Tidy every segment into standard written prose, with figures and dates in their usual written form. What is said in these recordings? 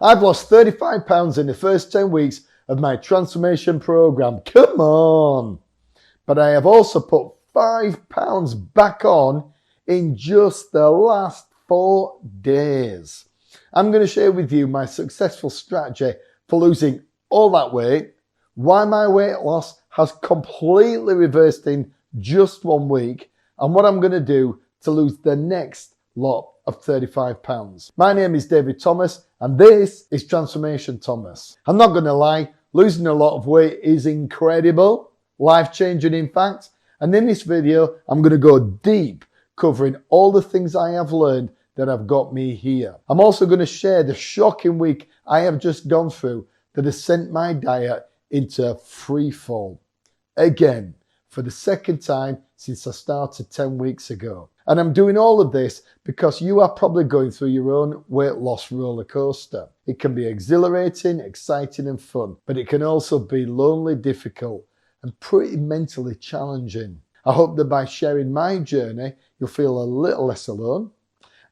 I've lost 35 pounds in the first 10 weeks of my transformation program. Come on. But I have also put 5 pounds back on in just the last 4 days. I'm going to share with you my successful strategy for losing all that weight, why my weight loss has completely reversed in just 1 week, and what I'm going to do to lose the next lot of 35 pounds. My name is David Thomas, and this is Transformation Thomas. I'm not going to lie, losing a lot of weight is incredible, life-changing in fact, and in this video, I'm going to go deep, covering all the things I have learned that have got me here. I'm also going to share the shocking week I have just gone through that has sent my diet into free fall. Again, for the second time since I started 10 weeks ago. And I'm doing all of this because you are probably going through your own weight loss roller coaster. It can be exhilarating, exciting and fun, but it can also be lonely, difficult and pretty mentally challenging. I hope that by sharing my journey, you'll feel a little less alone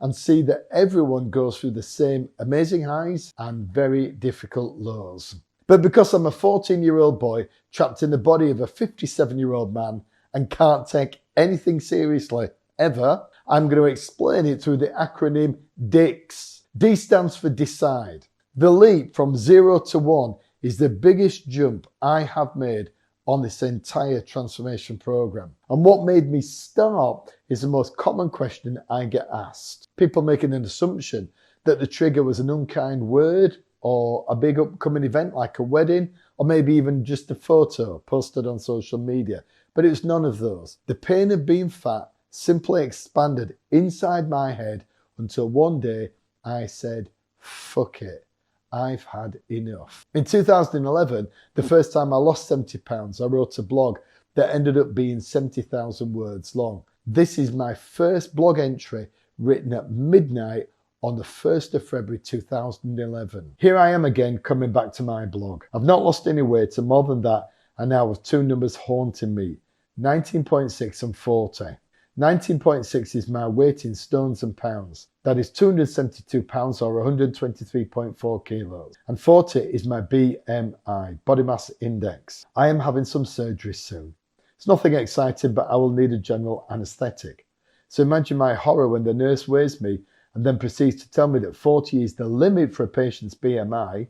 and see that everyone goes through the same amazing highs and very difficult lows. But because I'm a 14-year-old boy trapped in the body of a 57-year-old man and can't take anything seriously ever, I'm going to explain it through the acronym DICS. D stands for decide. The leap from 0 to 1 is the biggest jump I have made on this entire transformation program. And what made me start is the most common question I get asked. People making an assumption that the trigger was an unkind word or a big upcoming event like a wedding, or maybe even just a photo posted on social media. But it was none of those. The pain of being fat simply expanded inside my head until one day I said, fuck it. I've had enough. In 2011, the first time I lost 70 pounds, I wrote a blog that ended up being 70,000 words long. This is my first blog entry written at midnight on the 1st of February 2011. Here I am again coming back to my blog. I've not lost any weight, and more than that, I now have two numbers haunting me, 19.6 and 40. 19.6 is my weight in stones and pounds. That is 272 pounds or 123.4 kilos. And 40 is my BMI, body mass index. I am having some surgery soon. It's nothing exciting, but I will need a general anaesthetic. So imagine my horror when the nurse weighs me and then proceeds to tell me that 40 is the limit for a patient's BMI,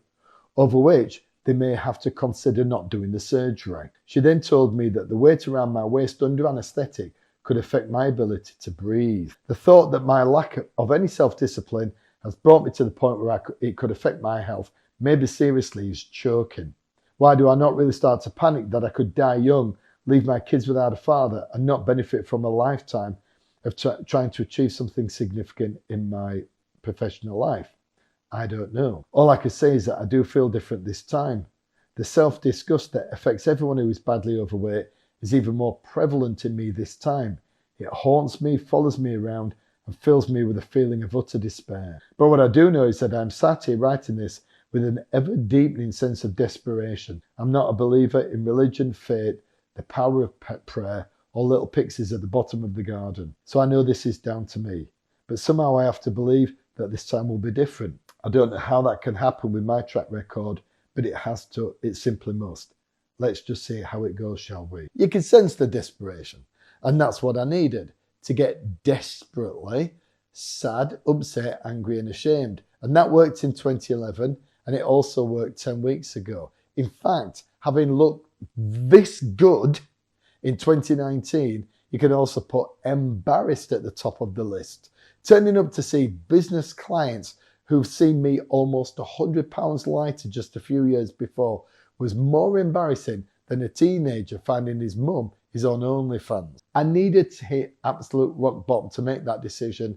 over which they may have to consider not doing the surgery. She then told me that the weight around my waist under anaesthetic could affect my ability to breathe. The thought that my lack of any self-discipline has brought me to the point where it could affect my health, maybe seriously, is choking. Why do I not really start to panic that I could die young, leave my kids without a father, and not benefit from a lifetime of trying to achieve something significant in my professional life? I don't know. All I can say is that I do feel different this time. The self-disgust that affects everyone who is badly overweight is even more prevalent in me this time. It haunts me, follows me around, and fills me with a feeling of utter despair. But what I do know is that I'm sat here writing this with an ever-deepening sense of desperation. I'm not a believer in religion, faith, the power of prayer, or little pixies at the bottom of the garden. So I know this is down to me. But somehow I have to believe that this time will be different. I don't know how that can happen with my track record, but it has to, it simply must. Let's just see how it goes, shall we? You can sense the desperation. And that's what I needed, to get desperately sad, upset, angry and ashamed. And that worked in 2011, and it also worked 10 weeks ago. In fact, having looked this good in 2019, you can also put embarrassed at the top of the list. Turning up to see business clients who've seen me almost 100 pounds lighter just a few years before was more embarrassing than a teenager finding his mum his own OnlyFans. I needed to hit absolute rock bottom to make that decision,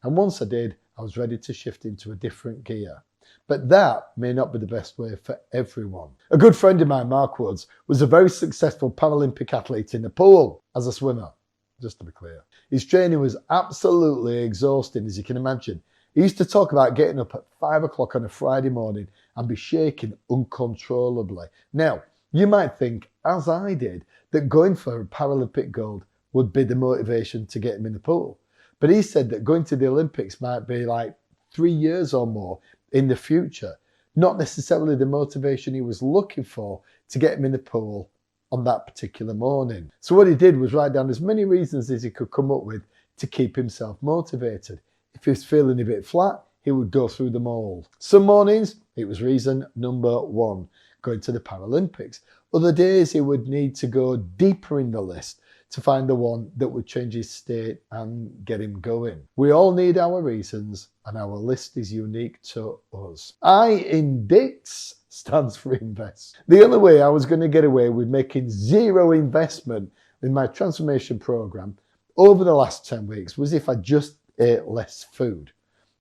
and once I did, I was ready to shift into a different gear. But that may not be the best way for everyone. A good friend of mine, Mark Woods, was a very successful Paralympic athlete in the pool as a swimmer, just to be clear. His training was absolutely exhausting, as you can imagine. He used to talk about getting up at 5 o'clock on a Friday morning and be shaking uncontrollably. Now, you might think, as I did, that going for a Paralympic gold would be the motivation to get him in the pool. But he said that going to the Olympics might be like 3 years or more in the future, not necessarily the motivation he was looking for to get him in the pool on that particular morning. So what he did was write down as many reasons as he could come up with to keep himself motivated. If he was feeling a bit flat, he would go through them all. Some mornings, it was reason number one, going to the Paralympics. Other days, he would need to go deeper in the list to find the one that would change his state and get him going. We all need our reasons, and our list is unique to us. I in DIX stands for invest. The only way I was going to get away with making zero investment in my transformation program over the last 10 weeks was if I just ate less food.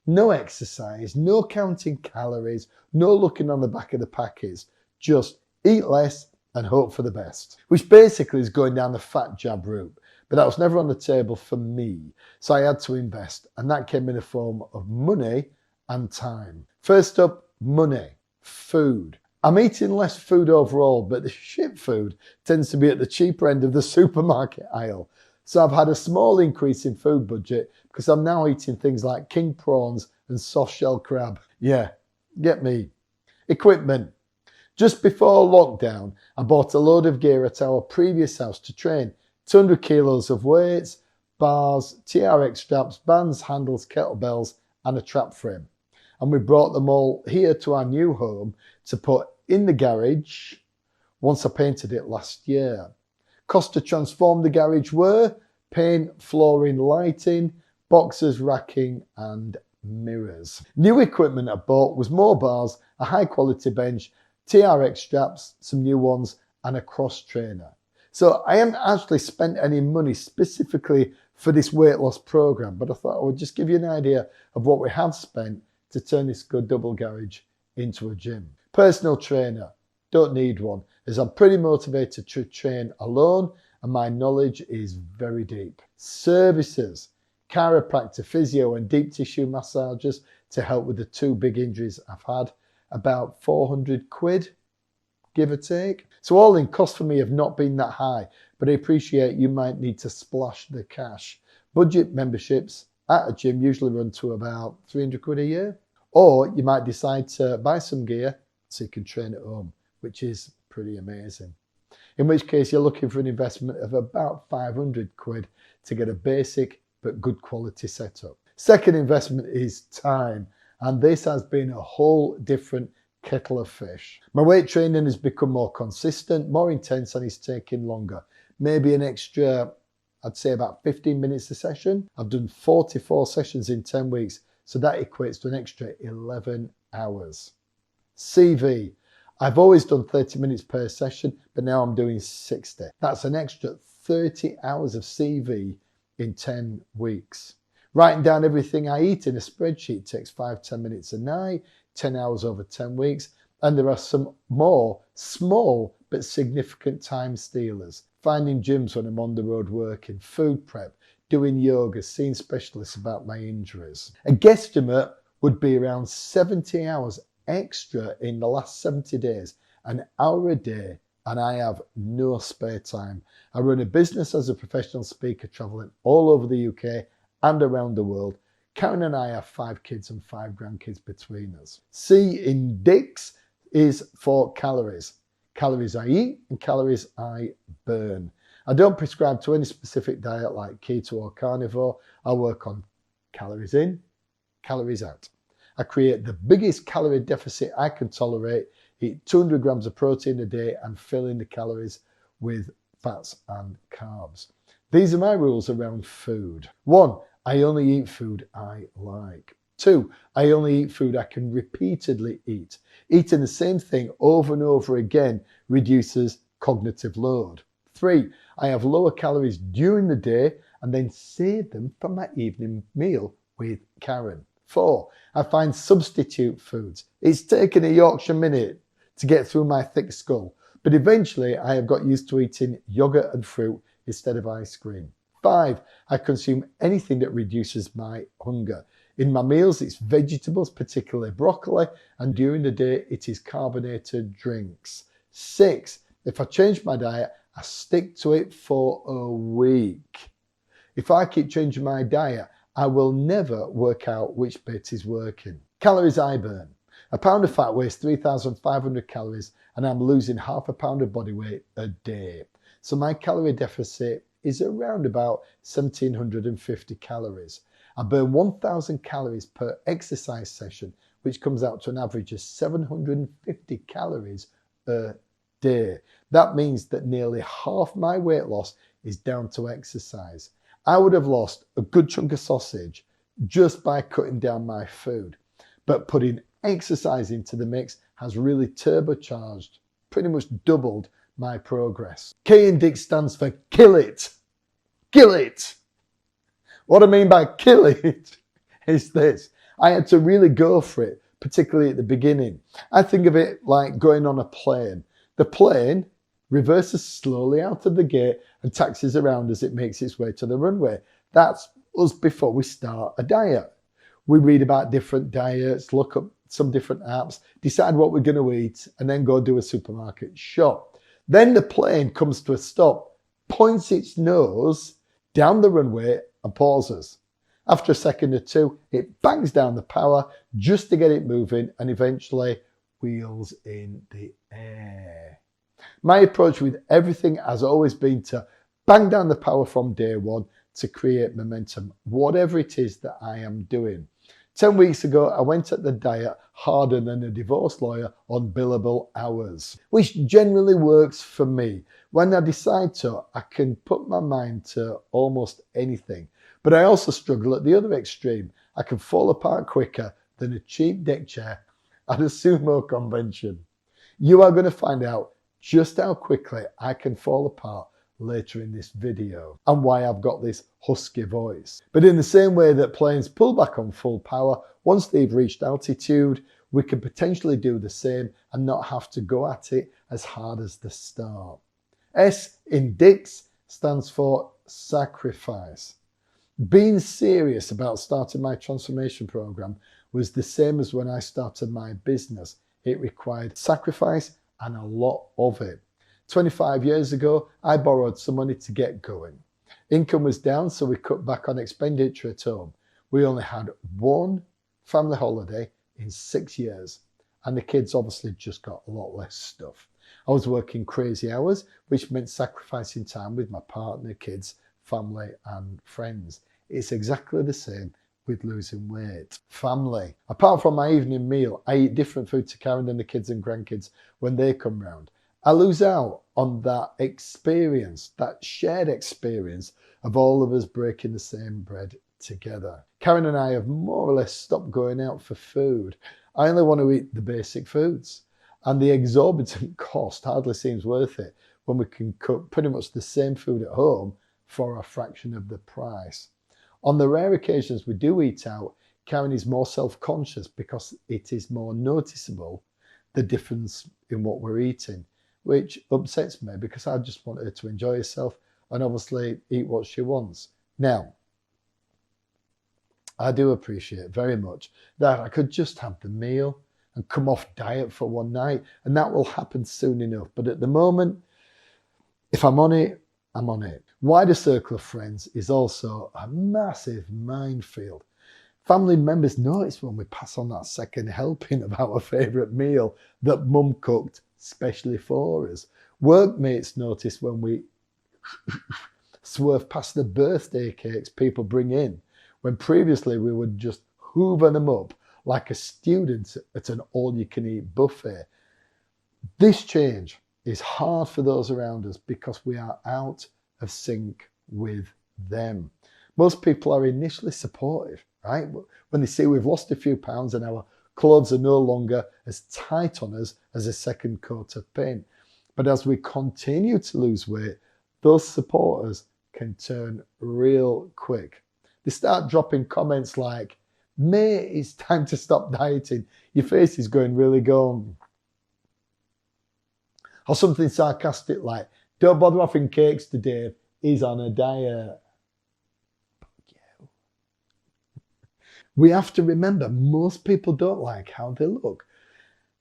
No exercise, no counting calories, no looking on the back of the packets, just eat less and hope for the best, which basically is going down the fat jab route. But that was never on the table for me, so I had to invest, and that came in the form of money and time. First up, money, food. I'm eating less food overall, but the shit food tends to be at the cheaper end of the supermarket aisle. So I've had a small increase in food budget because I'm now eating things like king prawns and soft shell crab. Yeah, get me. Equipment. Just before lockdown, I bought a load of gear at our previous house to train. 200 kilos of weights, bars, TRX straps, bands, handles, kettlebells, and a trap frame. And we brought them all here to our new home to put in the garage once I painted it last year. Cost to transform the garage were paint, flooring, lighting, boxes, racking, and mirrors. New equipment I bought was more bars, a high quality bench, TRX straps, some new ones, and a cross trainer. So I haven't actually spent any money specifically for this weight loss program, but I thought I would just give you an idea of what we have spent to turn this good double garage into a gym. Personal trainer, don't need one, as I'm pretty motivated to train alone and my knowledge is very deep. Services, chiropractor, physio and deep tissue massages to help with the two big injuries I've had, about 400 quid, give or take. So all in, costs for me have not been that high, but I appreciate you might need to splash the cash. Budget memberships at a gym usually run to about 300 quid a year, or you might decide to buy some gear so you can train at home, which is pretty amazing. In which case you're looking for an investment of about 500 quid to get a basic but good quality setup. Second investment is time, and this has been a whole different kettle of fish. My weight training has become more consistent, more intense, and it's taking longer. Maybe an extra, I'd say about 15 minutes a session. I've done 44 sessions in 10 weeks, so that equates to an extra 11 hours. CV. I've always done 30 minutes per session, but now I'm doing 60. That's an extra 30 hours of CV in 10 weeks. Writing down everything I eat in a spreadsheet takes 5-10 minutes a night, 10 hours over 10 weeks. And there are some more small but significant time stealers. Finding gyms when I'm on the road working, food prep, doing yoga, seeing specialists about my injuries. A guesstimate would be around 70 hours extra in the last 70 days, an hour a day, and I have no spare time. I run a business as a professional speaker traveling all over the UK and around the world. Karen and I have 5 kids and 5 grandkids between us. C in DIX is for calories. Calories I eat and calories I burn. I don't prescribe to any specific diet like keto or carnivore. I work on calories in, calories out. I create the biggest calorie deficit I can tolerate, eat 200 grams of protein a day and fill in the calories with fats and carbs. These are my rules around food. 1, I only eat food I like. 2, I only eat food I can repeatedly eat. Eating the same thing over and over again reduces cognitive load. 3, I have lower calories during the day and then save them for my evening meal with Karen. 4, I find substitute foods. It's taken a Yorkshire minute to get through my thick skull, but eventually I have got used to eating yogurt and fruit instead of ice cream. 5, I consume anything that reduces my hunger. In my meals, it's vegetables, particularly broccoli, and during the day, it is carbonated drinks. 6, if I change my diet, I stick to it for a week. If I keep changing my diet, I will never work out which bit is working. Calories I burn. A pound of fat weighs 3,500 calories and I'm losing half a pound of body weight a day. So my calorie deficit is around about 1,750 calories. I burn 1,000 calories per exercise session, which comes out to an average of 750 calories a day. That means that nearly half my weight loss is down to exercise. I would have lost a good chunk of sausage just by cutting down my food. But putting exercise into the mix has really turbocharged, pretty much doubled my progress. K in Dick stands for kill it. Kill it. What I mean by kill it is this. I had to really go for it, particularly at the beginning. I think of it like going on a plane. The plane reverses slowly out of the gate and taxis around as it makes its way to the runway. That's us before we start a diet. We read about different diets, look up some different apps, decide what we're going to eat, and then go do a supermarket shop. Then the plane comes to a stop, points its nose down the runway and pauses. After a second or two, it bangs down the power just to get it moving and eventually wheels in the air. My approach with everything has always been to bang down the power from day one to create momentum, whatever it is that I am doing. 10 weeks ago, I went at the diet harder than a divorce lawyer on billable hours, which generally works for me. When I decide to, I can put my mind to almost anything. But I also struggle at the other extreme. I can fall apart quicker than a cheap deck chair at a sumo convention. You are going to find out just how quickly I can fall apart later in this video and why I've got this husky voice. But in the same way that planes pull back on full power once they've reached altitude, we can potentially do the same and not have to go at it as hard as the start. S in Dix stands for sacrifice. Being serious about starting my transformation program was the same as when I started my business. It required sacrifice and a lot of it. 25 years ago, I borrowed some money to get going. Income was down, so we cut back on expenditure at home. We only had one family holiday in 6 years, and the kids obviously just got a lot less stuff. I was working crazy hours, which meant sacrificing time with my partner, kids, family, and friends. It's exactly the same with losing weight. Family. Apart from my evening meal, I eat different food to Karen and the kids and grandkids when they come round. I lose out on that experience, that shared experience of all of us breaking the same bread together. Karen and I have more or less stopped going out for food. I only want to eat the basic foods, and the exorbitant cost hardly seems worth it when we can cook pretty much the same food at home for a fraction of the price. On the rare occasions we do eat out, Karen is more self-conscious because it is more noticeable, the difference in what we're eating, which upsets me because I just want her to enjoy herself and obviously eat what she wants. Now, I do appreciate very much that I could just have the meal and come off diet for one night, and that will happen soon enough. But at the moment, if I'm on it, I'm on it. Wider circle of friends is also a massive minefield. Family members notice when we pass on that second helping of our favourite meal that mum cooked specially for us. Workmates notice when we swerve past the birthday cakes people bring in, when previously we would just hoover them up like a student at an all-you-can-eat buffet. This change is hard for those around us because we are out of sync with them. Most people are initially supportive, right? When they see we've lost a few pounds and our clothes are no longer as tight on us as a second coat of paint. But as we continue to lose weight, those supporters can turn real quick. They start dropping comments like, "Mate, it's time to stop dieting. Your face is going really gone." Or something sarcastic like, "Don't bother offering cakes to Dave. He's on a diet." We have to remember most people don't like how they look,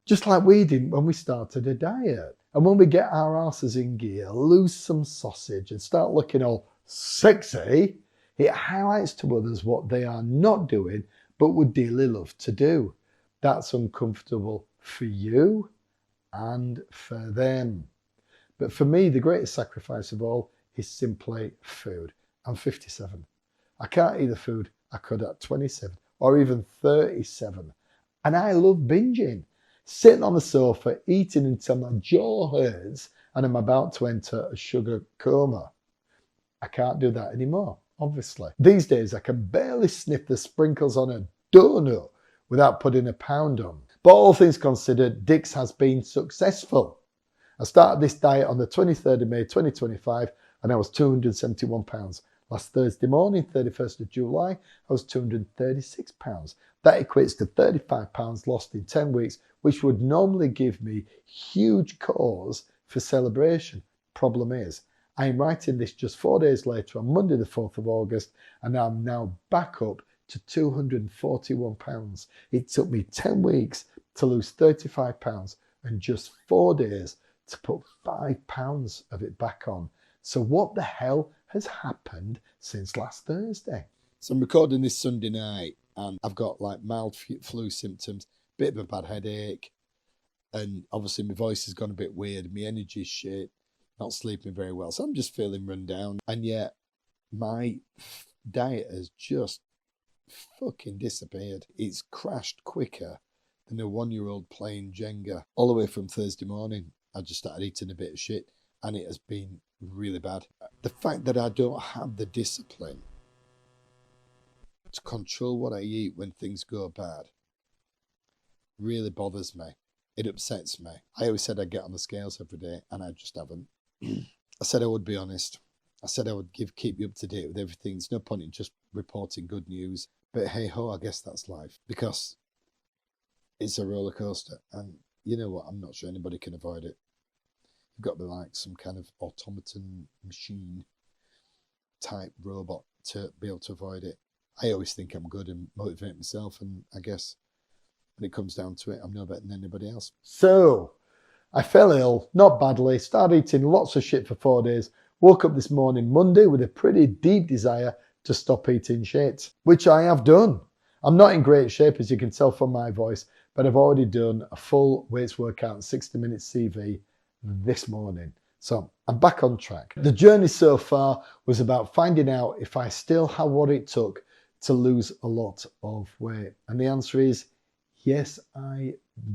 just like we didn't when we started a diet. And when we get our asses in gear, lose some sausage and start looking all sexy, it highlights to others what they are not doing but would dearly love to do. That's uncomfortable for you and for them. But for me, the greatest sacrifice of all is simply food. I'm 57. I can't eat the food I could at 27 or even 37. And I love binging, sitting on the sofa, eating until my jaw hurts and I'm about to enter a sugar coma. I can't do that anymore, obviously. These days, I can barely sniff the sprinkles on a donut without putting a pound on. But all things considered, Dick's has been successful. I started this diet on the 23rd of May 2025 and I was 271 pounds. Last Thursday morning, 31st of July, I was 236 pounds. That equates to 35 pounds lost in 10 weeks, which would normally give me huge cause for celebration. Problem is, I am writing this just 4 days later on Monday the 4th of August and I'm now back up to 241 pounds. It took me 10 weeks to lose 35 pounds and just 4 days to put 5 pounds of it back on. So what the hell has happened since last Thursday? So I'm recording this Sunday night and I've got like mild flu symptoms, bit of a bad headache, and obviously my voice has gone a bit weird, my energy's shit, not sleeping very well. So I'm just feeling run down. And yet my diet has just fucking disappeared. It's crashed quicker than a 1-year-old playing Jenga. All the way from Thursday morning, I just started eating a bit of shit and it has been really bad. The fact that I don't have the discipline to control what I eat when things go bad really bothers me. It upsets me. I always said I'd get on the scales every day and I just haven't. I said I would be honest. I said I would keep you up to date with everything. There's no point in just reporting good news. But hey ho, I guess that's life. Because it's a roller coaster. And you know what? I'm not sure anybody can avoid it. You've got to be like some kind of automaton machine type robot to be able to avoid it. I always think I'm good and motivate myself. And I guess when it comes down to it, I'm no better than anybody else. So I fell ill, not badly, started eating lots of shit for 4 days, woke up this morning, Monday, with a pretty deep desire to stop eating shit, which I have done. I'm not in great shape, as you can tell from my voice, but I've already done a full weights workout, 60 minutes CV this morning. So I'm back on track. The journey so far was about finding out if I still have what it took to lose a lot of weight. And the answer is yes, I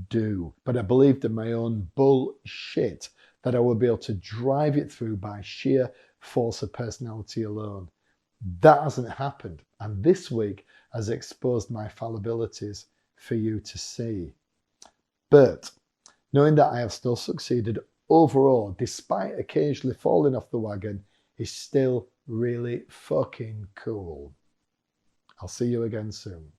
do. But I believed in my own bullshit that I would be able to drive it through by sheer force of personality alone. That hasn't happened. And this week has exposed my fallibilities for you to see. But knowing that I have still succeeded overall, despite occasionally falling off the wagon, is still really fucking cool. I'll see you again soon.